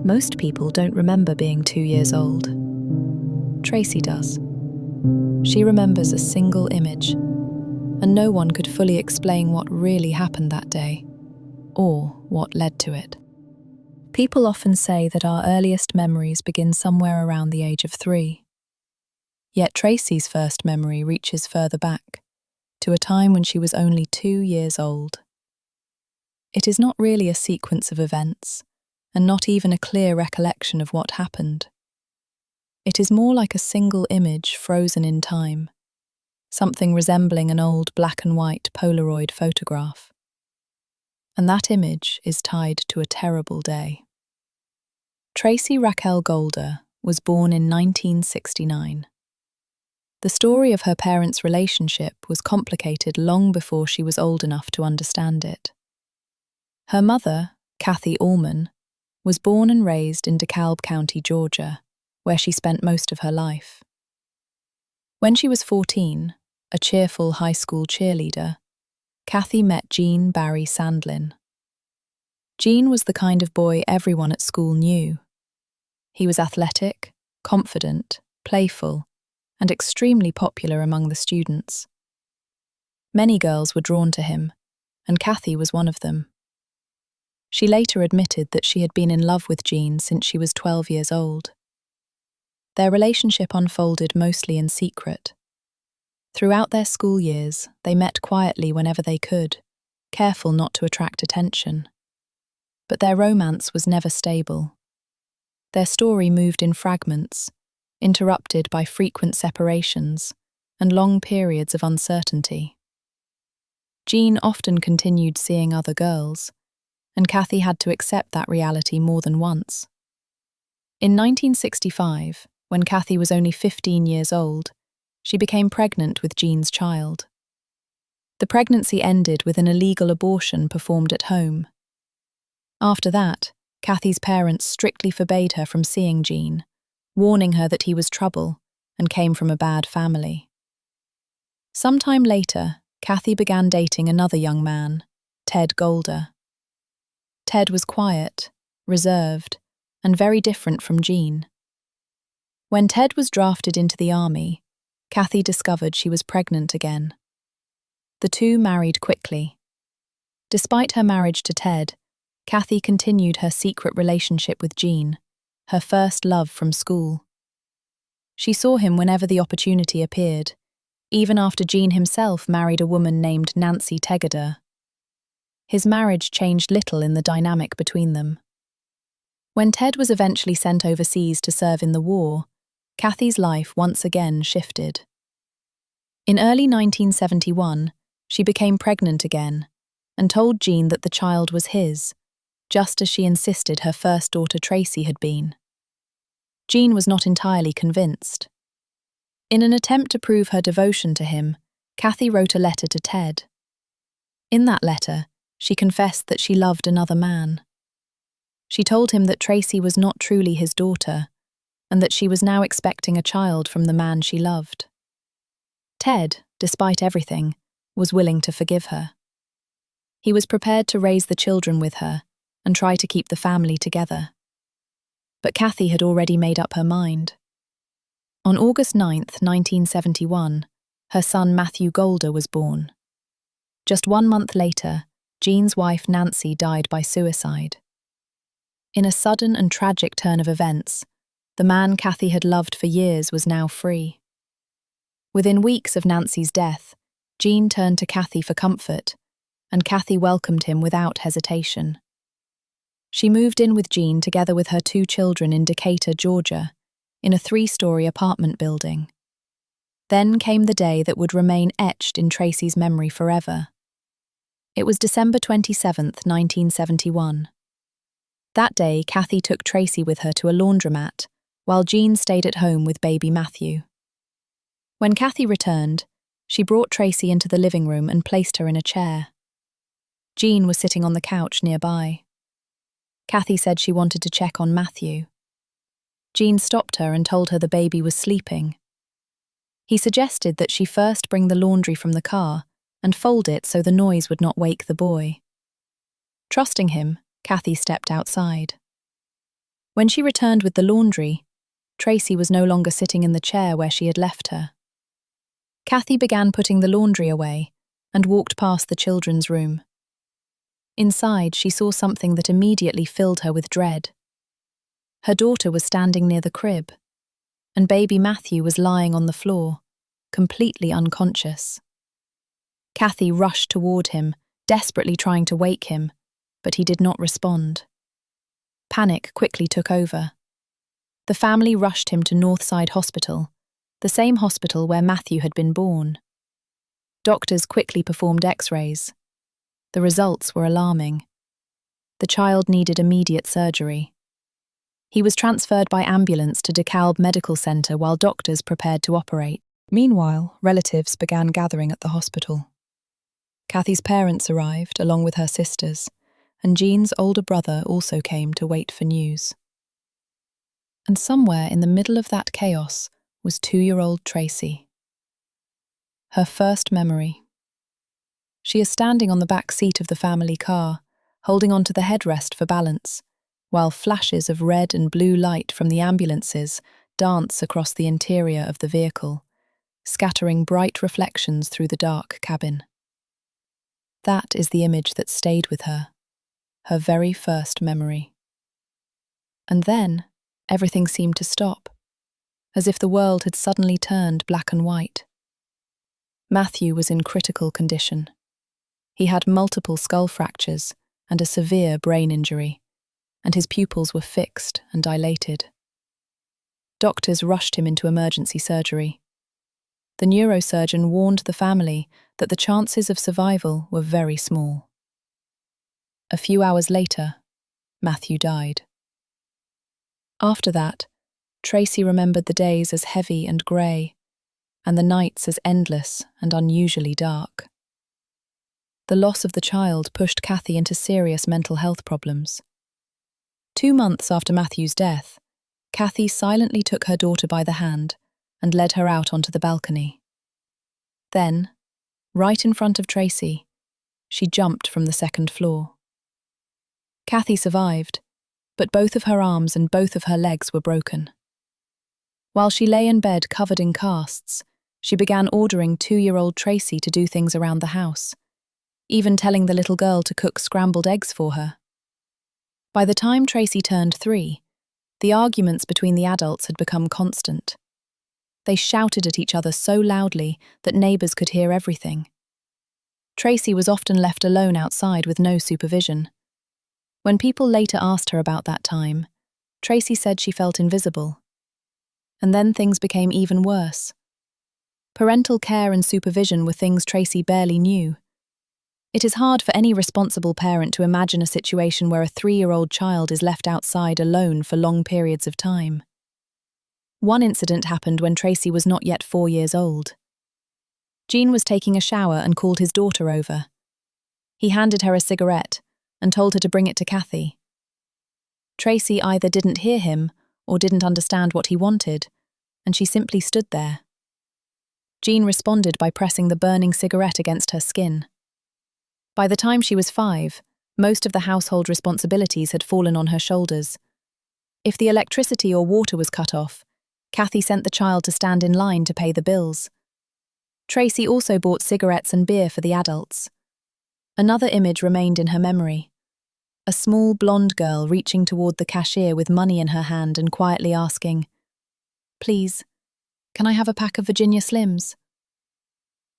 Most people don't remember being 2 years old. Tracy does. She remembers a single image, and no one could fully explain what really happened that day, or what led to it. People often say that our earliest memories begin somewhere around the age of 3. Yet Tracy's first memory reaches further back, to a time when she was only 2 years old. It is not really a sequence of events, and not even a clear recollection of what happened. It is more like a single image frozen in time, something resembling an old black and white Polaroid photograph. And that image is tied to a terrible day. Tracy Raquel Golder was born in 1969. The story of her parents' relationship was complicated long before she was old enough to understand it. Her mother, Kathy Allman, was born and raised in DeKalb County, Georgia, where she spent most of her life. When she was 14, a cheerful high school cheerleader, Kathy met Gene Barry Sandlin. Gene was the kind of boy everyone at school knew. He was athletic, confident, playful, and extremely popular among the students. Many girls were drawn to him, and Kathy was one of them. She later admitted that she had been in love with Gene since she was 12 years old. Their relationship unfolded mostly in secret. Throughout their school years, they met quietly whenever they could, careful not to attract attention. But their romance was never stable. Their story moved in fragments, interrupted by frequent separations and long periods of uncertainty. Gene often continued seeing other girls, and Kathy had to accept that reality more than once. In 1965, when Kathy was only 15 years old, she became pregnant with Gene's child. The pregnancy ended with an illegal abortion performed at home. After that, Kathy's parents strictly forbade her from seeing Gene, warning her that he was trouble and came from a bad family. Sometime later, Kathy began dating another young man, Ted Golder. Ted was quiet, reserved, and very different from Gene. When Ted was drafted into the army, Kathy discovered she was pregnant again. The two married quickly. Despite her marriage to Ted, Kathy continued her secret relationship with Gene, her first love from school. She saw him whenever the opportunity appeared, even after Gene himself married a woman named Nancy Tegader. His marriage changed little in the dynamic between them. When Ted was eventually sent overseas to serve in the war, Kathy's life once again shifted. In early 1971, she became pregnant again and told Gene that the child was his, just as she insisted her first daughter Tracy had been. Gene was not entirely convinced. In an attempt to prove her devotion to him, Kathy wrote a letter to Ted. In that letter, she confessed that she loved another man. She told him that Tracy was not truly his daughter, and that she was now expecting a child from the man she loved. Ted, despite everything, was willing to forgive her. He was prepared to raise the children with her and try to keep the family together. But Kathy had already made up her mind. On August 9th, 1971, her son Matthew Golder was born. Just 1 month later, Gene's wife Nancy died by suicide. In a sudden and tragic turn of events, the man Kathy had loved for years was now free. Within weeks of Nancy's death, Gene turned to Kathy for comfort, and Kathy welcomed him without hesitation. She moved in with Gene together with her 2 children in Decatur, Georgia, in a 3-story apartment building. Then came the day that would remain etched in Tracy's memory forever. It was December 27th, 1971. That day, Kathy took Tracy with her to a laundromat, while Gene stayed at home with baby Matthew. When Kathy returned, she brought Tracy into the living room and placed her in a chair. Gene was sitting on the couch nearby. Kathy said she wanted to check on Matthew. Gene stopped her and told her the baby was sleeping. He suggested that she first bring the laundry from the car and fold it so the noise would not wake the boy. Trusting him, Kathy stepped outside. When she returned with the laundry, Tracy was no longer sitting in the chair where she had left her. Kathy began putting the laundry away and walked past the children's room. Inside, she saw something that immediately filled her with dread. Her daughter was standing near the crib, and baby Matthew was lying on the floor, completely unconscious. Kathy rushed toward him, desperately trying to wake him, but he did not respond. Panic quickly took over. The family rushed him to Northside Hospital, the same hospital where Matthew had been born. Doctors quickly performed X-rays. The results were alarming. The child needed immediate surgery. He was transferred by ambulance to DeKalb Medical Center while doctors prepared to operate. Meanwhile, relatives began gathering at the hospital. Kathy's parents arrived, along with her sisters, and Jean's older brother also came to wait for news. And somewhere in the middle of that chaos was 2-year-old Tracy. Her first memory. She is standing on the back seat of the family car, holding onto the headrest for balance, while flashes of red and blue light from the ambulances dance across the interior of the vehicle, scattering bright reflections through the dark cabin. That is the image that stayed with her, her very first memory. And then, everything seemed to stop, as if the world had suddenly turned black and white. Matthew was in critical condition. He had multiple skull fractures and a severe brain injury, and his pupils were fixed and dilated. Doctors rushed him into emergency surgery. The neurosurgeon warned the family that the chances of survival were very small. A few hours later, Matthew died. After that, Tracy remembered the days as heavy and grey, and the nights as endless and unusually dark. The loss of the child pushed Kathy into serious mental health problems. 2 months after Matthew's death, Kathy silently took her daughter by the hand and led her out onto the balcony. Then, right in front of Tracy, she jumped from the 2nd floor. Kathy survived, but both of her arms and both of her legs were broken. While she lay in bed covered in casts, she began ordering 2-year-old Tracy to do things around the house, even telling the little girl to cook scrambled eggs for her. By the time Tracy turned 3, the arguments between the adults had become constant. They shouted at each other so loudly that neighbours could hear everything. Tracy was often left alone outside with no supervision. When people later asked her about that time, Tracy said she felt invisible. And then things became even worse. Parental care and supervision were things Tracy barely knew. It is hard for any responsible parent to imagine a situation where a 3-year-old child is left outside alone for long periods of time. One incident happened when Tracy was not yet 4 years old. Jean was taking a shower and called his daughter over. He handed her a cigarette and told her to bring it to Kathy. Tracy either didn't hear him or didn't understand what he wanted, and she simply stood there. Jean responded by pressing the burning cigarette against her skin. By the time she was 5, most of the household responsibilities had fallen on her shoulders. If the electricity or water was cut off, Kathy sent the child to stand in line to pay the bills. Tracy also bought cigarettes and beer for the adults. Another image remained in her memory. A small blonde girl reaching toward the cashier with money in her hand and quietly asking, "Please, can I have a pack of Virginia Slims?"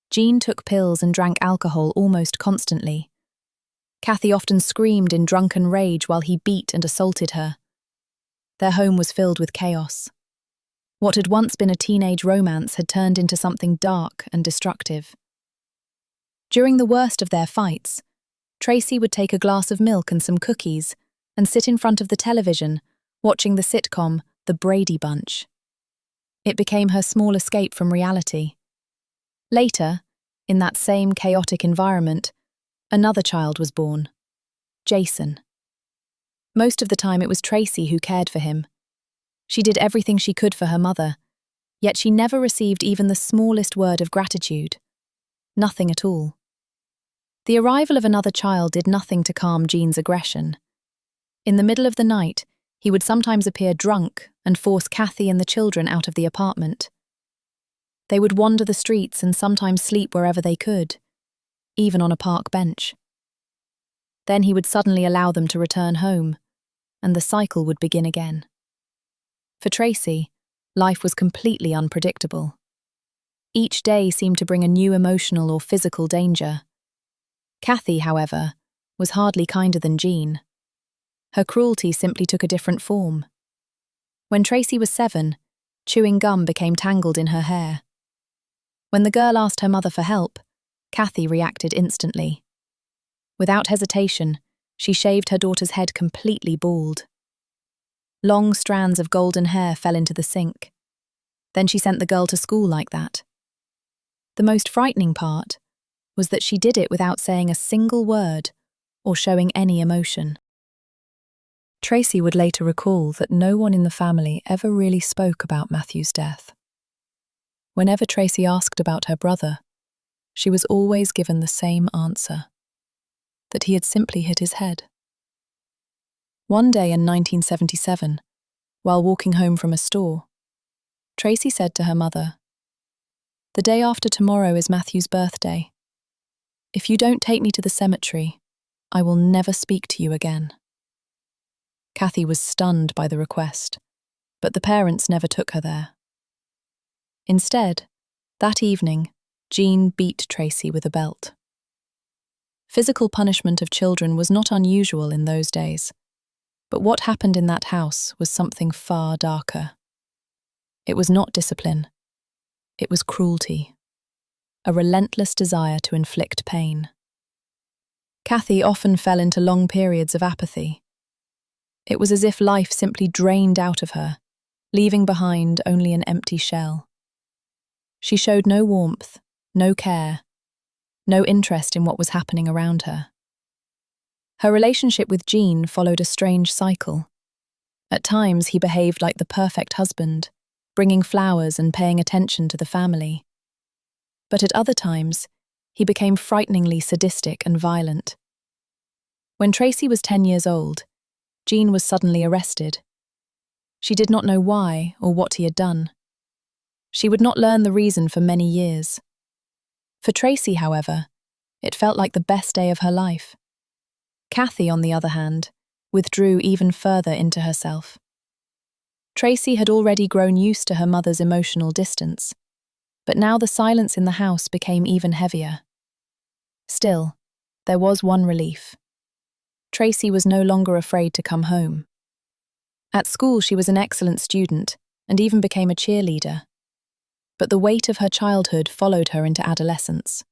Jean took pills and drank alcohol almost constantly. Kathy often screamed in drunken rage while he beat and assaulted her. Their home was filled with chaos. What had once been a teenage romance had turned into something dark and destructive. During the worst of their fights, Tracy would take a glass of milk and some cookies and sit in front of the television, watching the sitcom The Brady Bunch. It became her small escape from reality. Later, in that same chaotic environment, another child was born, Jason. Most of the time it was Tracy who cared for him. She did everything she could for her mother, yet she never received even the smallest word of gratitude. Nothing at all. The arrival of another child did nothing to calm Jean's aggression. In the middle of the night, He would sometimes appear drunk and force Kathy and the children out of the apartment. They would wander the streets and sometimes sleep wherever they could, even on a park bench. Then he would suddenly allow them to return home, and the cycle would begin again. For Tracy, life was completely unpredictable. Each day seemed to bring a new emotional or physical danger. Kathy, however, was hardly kinder than Jean. Her cruelty simply took a different form. When Tracy was 7, chewing gum became tangled in her hair. When the girl asked her mother for help, Kathy reacted instantly. Without hesitation, she shaved her daughter's head completely bald. Long strands of golden hair fell into the sink. Then she sent the girl to school like that. The most frightening part was that she did it without saying a single word or showing any emotion. Tracy would later recall that no one in the family ever really spoke about Matthew's death. Whenever Tracy asked about her brother, she was always given the same answer, that he had simply hit his head. One day in 1977, while walking home from a store, Tracy said to her mother, "The day after tomorrow is Matthew's birthday. If you don't take me to the cemetery, I will never speak to you again." Kathy was stunned by the request, but the parents never took her there. Instead, that evening, Jean beat Tracy with a belt. Physical punishment of children was not unusual in those days, but what happened in that house was something far darker. It was not discipline. It was cruelty, a relentless desire to inflict pain. Kathy often fell into long periods of apathy. It was as if life simply drained out of her, leaving behind only an empty shell. She showed no warmth, no care, no interest in what was happening around her. Her relationship with Jean followed a strange cycle. At times he behaved like the perfect husband, bringing flowers and paying attention to the family. But at other times, he became frighteningly sadistic and violent. When Tracy was 10 years old, Jean was suddenly arrested. She did not know why or what he had done. She would not learn the reason for many years. For Tracy, however, it felt like the best day of her life. Kathy, on the other hand, withdrew even further into herself. Tracy had already grown used to her mother's emotional distance, but now the silence in the house became even heavier. Still, there was one relief. Tracy was no longer afraid to come home. At school, she was an excellent student and even became a cheerleader. But the weight of her childhood followed her into adolescence.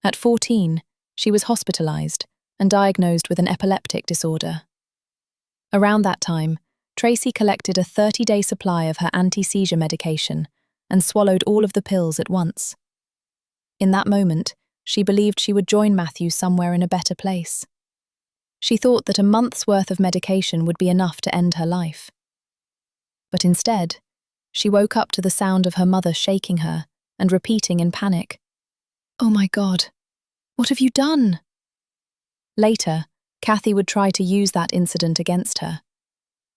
At 14, she was hospitalized and diagnosed with an epileptic disorder. Around that time, Tracy collected a 30-day supply of her anti-seizure medication and swallowed all of the pills at once. In that moment, she believed she would join Matthew somewhere in a better place. She thought that a month's worth of medication would be enough to end her life. But instead, she woke up to the sound of her mother shaking her and repeating in panic, "Oh my God, what have you done?" Later, Kathy would try to use that incident against her.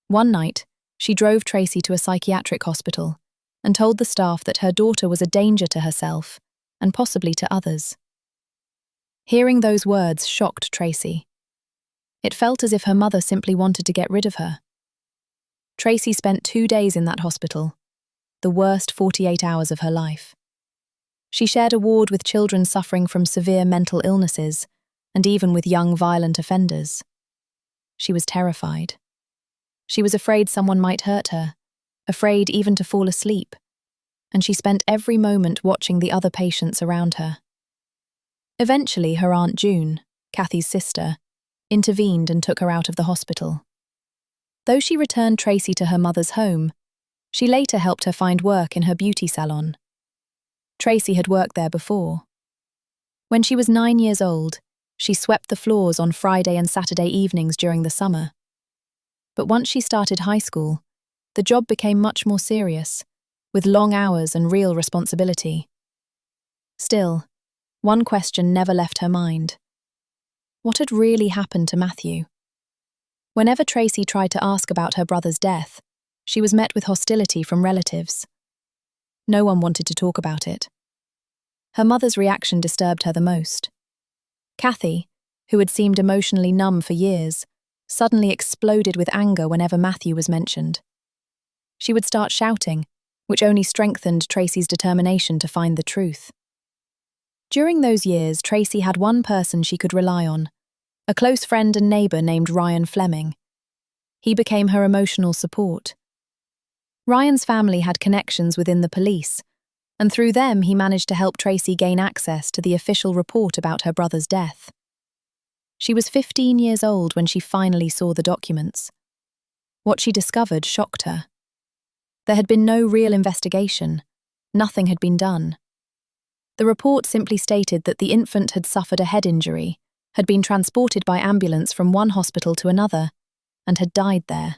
One night, she drove Tracy to a psychiatric hospital and told the staff that her daughter was a danger to herself and possibly to others. Hearing those words shocked Tracy. It felt as if her mother simply wanted to get rid of her. Tracy spent 2 days in that hospital, the worst 48 hours of her life. She shared a ward with children suffering from severe mental illnesses and even with young violent offenders. She was terrified. She was afraid someone might hurt her, afraid even to fall asleep, and she spent every moment watching the other patients around her. Eventually, her Aunt June, Kathy's sister, intervened and took her out of the hospital. Though she returned Tracy to her mother's home, she later helped her find work in her beauty salon. Tracy had worked there before. When she was 9 years old, she swept the floors on Friday and Saturday evenings during the summer. But once she started high school, the job became much more serious, with long hours and real responsibility. Still, one question never left her mind. What had really happened to Matthew? Whenever Tracy tried to ask about her brother's death, she was met with hostility from relatives. No one wanted to talk about it. Her mother's reaction disturbed her the most. Kathy, who had seemed emotionally numb for years, suddenly exploded with anger whenever Matthew was mentioned. She would start shouting, which only strengthened Tracy's determination to find the truth. During those years, Tracy had one person she could rely on, a close friend and neighbour named Ryan Fleming. He became her emotional support. Ryan's family had connections within the police, and through them he managed to help Tracy gain access to the official report about her brother's death. She was 15 years old when she finally saw the documents. What she discovered shocked her. There had been no real investigation. Nothing had been done. The report simply stated that the infant had suffered a head injury, had been transported by ambulance from one hospital to another, and had died there.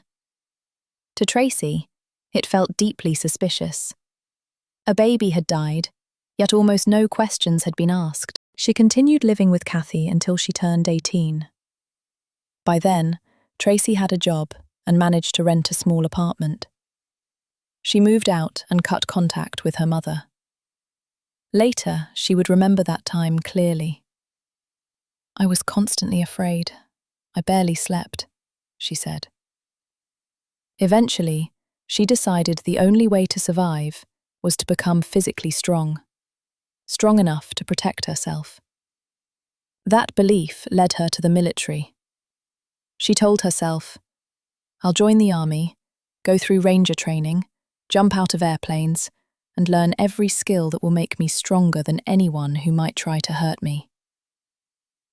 To Tracy, it felt deeply suspicious. A baby had died, yet almost no questions had been asked. She continued living with Kathy until she turned 18. By then, Tracy had a job and managed to rent a small apartment. She moved out and cut contact with her mother. Later, she would remember that time clearly. "I was constantly afraid. I barely slept," she said. Eventually, she decided the only way to survive was to become physically strong enough to protect herself. That belief led her to the military. She told herself, "I'll join the army, go through ranger training, jump out of airplanes, and learn every skill that will make me stronger than anyone who might try to hurt me.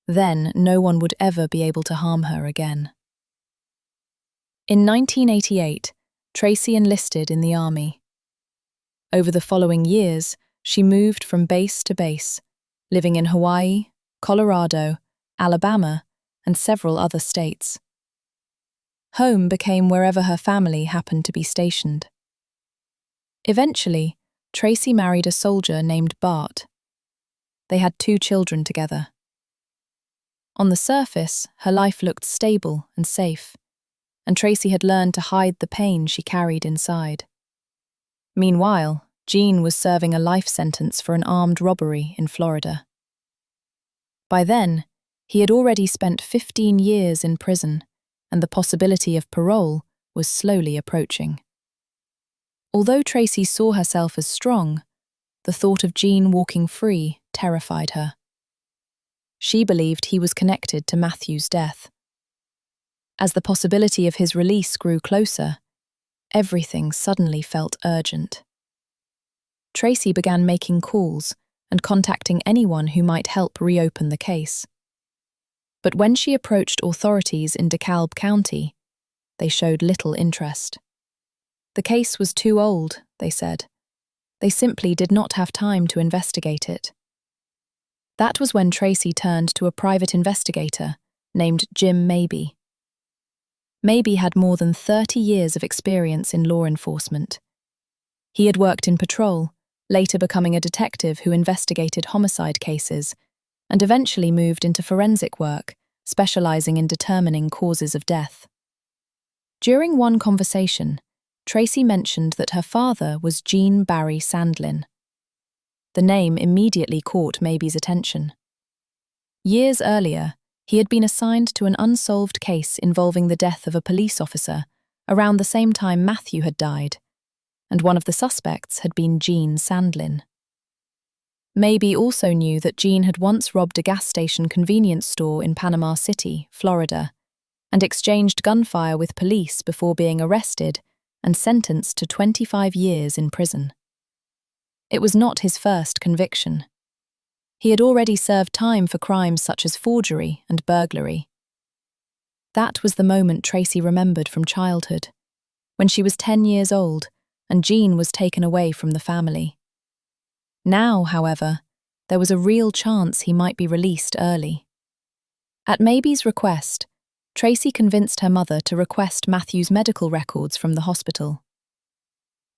Then no one would ever be able to harm her again." In 1988, Tracy enlisted in the army. Over the following years, she moved from base to base, living in Hawaii, Colorado, Alabama, and several other states. Home became wherever her family happened to be stationed. Eventually, Tracy married a soldier named Bart. They had 2 children together. On the surface, her life looked stable and safe, and Tracy had learned to hide the pain she carried inside. Meanwhile, Gene was serving a life sentence for an armed robbery in Florida. By then, he had already spent 15 years in prison, and the possibility of parole was slowly approaching. Although Tracy saw herself as strong, the thought of Gene walking free terrified her. She believed he was connected to Matthew's death. As the possibility of his release grew closer, everything suddenly felt urgent. Tracy began making calls and contacting anyone who might help reopen the case. But when she approached authorities in DeKalb County, they showed little interest. The case was too old, they said. They simply did not have time to investigate it. That was when Tracy turned to a private investigator named Jim Mabey. Mabey had more than 30 years of experience in law enforcement. He had worked in patrol, later becoming a detective who investigated homicide cases, and eventually moved into forensic work, specializing in determining causes of death. During one conversation, Tracy mentioned that her father was Gene Barry Sandlin. The name immediately caught Mabey's attention. Years earlier, he had been assigned to an unsolved case involving the death of a police officer around the same time Matthew had died, and one of the suspects had been Gene Sandlin. Mabey also knew that Gene had once robbed a gas station convenience store in Panama City, Florida, and exchanged gunfire with police before being arrested and sentenced to 25 years in prison. It was not his first conviction. He had already served time for crimes such as forgery and burglary. That was the moment Tracy remembered from childhood, when she was 10 years old and Gene was taken away from the family. Now, however, there was a real chance he might be released early. At Mabey's request, Tracy convinced her mother to request Matthew's medical records from the hospital.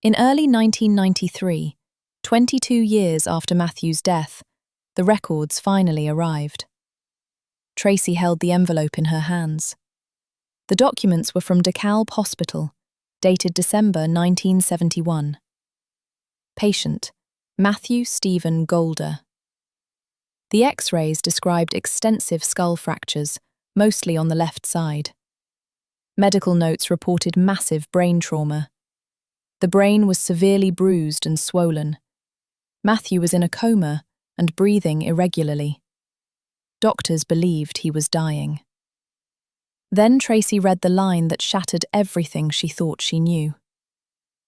In early 1993, 22 years after Matthew's death, the records finally arrived. Tracy held the envelope in her hands. The documents were from DeKalb Hospital, dated December 1971. Patient: Matthew Stephen Golder. The X-rays described extensive skull fractures, mostly on the left side. Medical notes reported massive brain trauma. The brain was severely bruised and swollen. Matthew was in a coma and breathing irregularly. Doctors believed he was dying. Then Tracy read the line that shattered everything she thought she knew.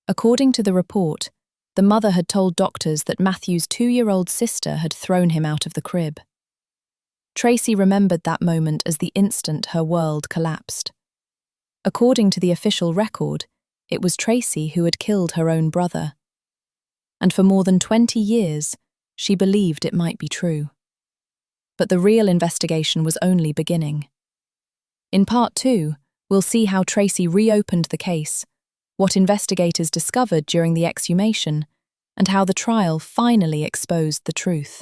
According to the report, the mother had told doctors that Matthew's 2-year-old sister had thrown him out of the crib. Tracy remembered that moment as the instant her world collapsed. According to the official record, it was Tracy who had killed her own brother. And for more than 20 years, she believed it might be true. But the real investigation was only beginning. In Part 2, we'll see how Tracy reopened the case, what investigators discovered during the exhumation, and how the trial finally exposed the truth.